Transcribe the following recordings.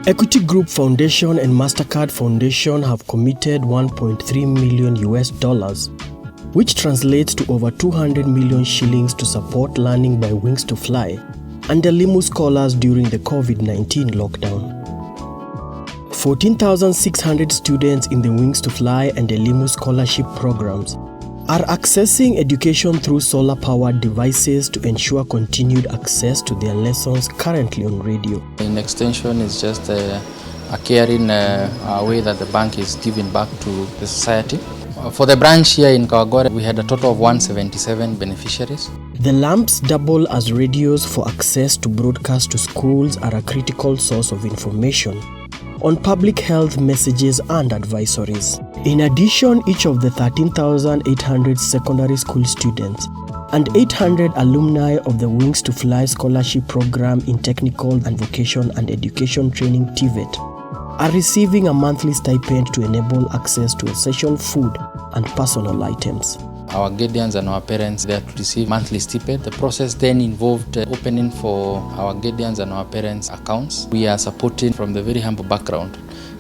Equity Group Foundation and MasterCard Foundation have committed $1.3 million, which translates to over 200 million shillings to support learning by Wings to Fly and Elimu Scholars during the Covid-19 lockdown. 14,600 students in the Wings to Fly and Elimu scholarship programs are accessing education through solar-powered devices to ensure continued access to their lessons currently on radio. In extension is just a caring way that the bank is giving back to the society. For the branch here in Kawagware, we had a total of 177 beneficiaries. The lamps double as radios for access to broadcast to schools are a critical source of information on public health messages and advisories. In addition, each of the 13,800 secondary school students and 800 alumni of the Wings to Fly scholarship program in Technical and Vocation and Education Training TVET are receiving a monthly stipend to enable access to essential food and personal items. Our guardians and our parents, they are to receive monthly stipend. The process then involved opening for our guardians and our parents accounts. We are supporting from the very humble background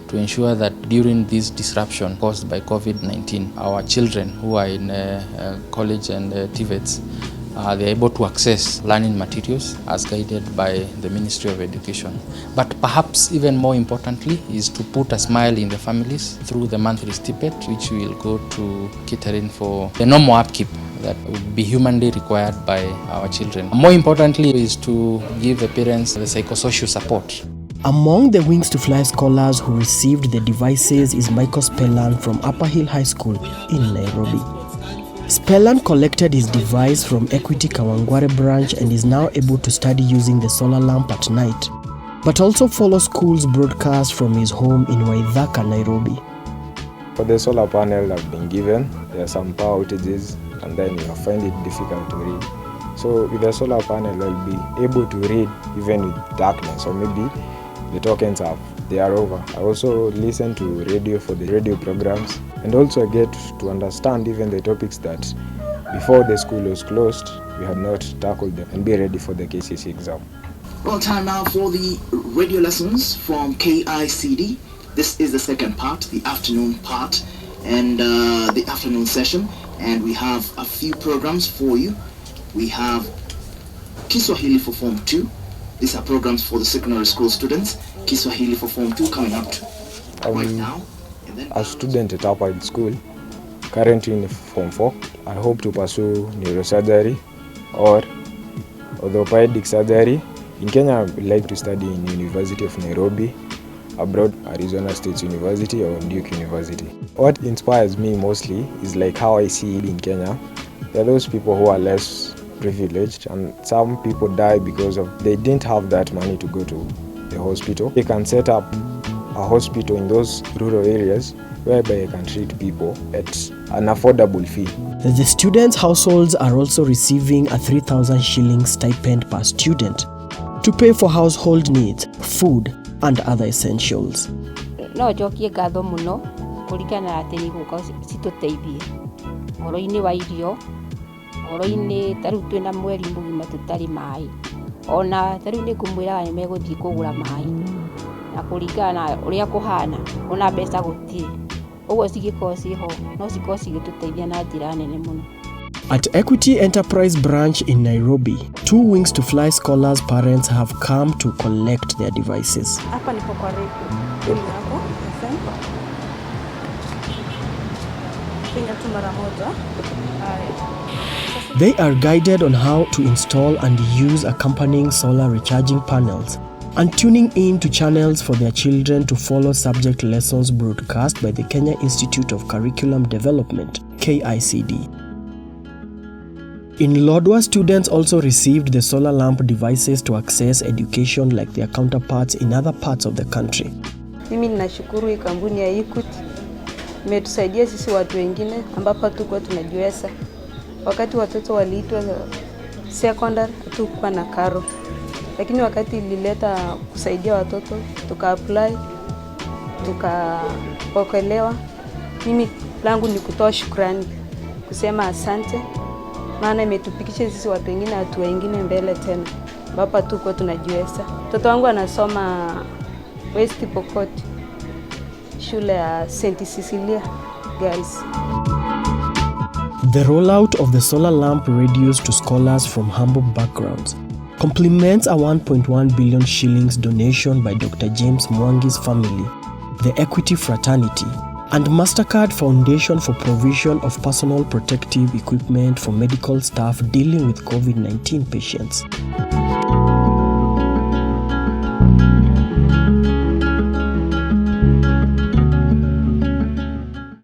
to ensure that during this disruption caused by COVID-19, our children who are in college and TVETs, they are able to access learning materials as guided by the Ministry of Education. But perhaps even more importantly is to put a smile in the families through the monthly stipend, which will go to catering for the normal upkeep that would be humanly required by our children. More importantly is to give the parents the psychosocial support. Among the Wings to Fly scholars who received the devices is Michael Spellan from Upper Hill High School in Nairobi. Spellan collected his device from Equity Kawangware branch and is now able to study using the solar lamp at night, but also follow school's broadcast from his home in Waithaka, Nairobi. For the solar panel I've been given, there are some power outages and then you find it difficult to read. So with the solar panel I'll be able to read even with darkness, or maybe the tokens they are over. I also listen to radio for the radio programs and also get to understand even the topics that before the school was closed, we had not tackled them, and be ready for the KCC exam. Well, time now for the radio lessons from KICD. This is the second part, the afternoon part, and the afternoon session. And we have a few programs for you. We have Kiswahili for Form 2. These are programs for the secondary school students. Kiswahili for Form 2 coming up right now. A student at Upper Hill School, currently in Form 4, I hope to pursue neurosurgery or orthopedic surgery. In Kenya, I would like to study in University of Nairobi, abroad Arizona State University or Duke University. What inspires me mostly is like how I see it in Kenya. There are those people who are less privileged, and some people die because they didn't have that money to go to the hospital. They can set up a hospital in those rural areas whereby they can treat people at an affordable fee. The students' households are also receiving a 3,000 shillings stipend per student to pay for household needs, food, and other essentials. No jokie ngatho muno kurikana ati ni guko cituteithie oro-ini wa irio, oro-ini taru twina mweri mugima tutari mai, ona taru ni kumwira ni meguthii kugura mai na kurikana uria kuhana ona mbeca gutiri uguo cigiko ciho no ciko cigituteithia na njira nene muno. At Equity Enterprise branch in Nairobi, 2 Wings to Fly scholars' parents have come to collect their devices. Hapa niko kwa refu. Hapo. Pinga tu mara moja. They are guided on how to install and use accompanying solar recharging panels and tuning in to channels for their children to follow subject lessons broadcast by the Kenya Institute of Curriculum Development, KICD. In Lodwar, students also received the solar lamp devices to access education like their counterparts in other parts of the country. Mimi ninashukuru kampuni ya Equity imetusaidia sisi watu wengine ambapo hatukuwa tunajiweza. Wakati watoto waliitwa secondary hatukuwa na karo. Lakini wakati ilileta kusaidia watoto, tuka-apply, tukapokelewa. Mimi langu ni kutoa shukrani, kusema asante. Maana imetupikisha sisi watu wengine watu wengine mbele tena. Baba tu kwa tunajiweza. Mtoto wangu anasoma West Pokot, shule ya St. Cecilia Girls. The rollout of the solar lamp radios to scholars from humble backgrounds complements a 1.1 billion shillings donation by Dr. James Mwangi's family, the Equity Fraternity, and MasterCard Foundation for provision of personal protective equipment for medical staff dealing with COVID-19 patients.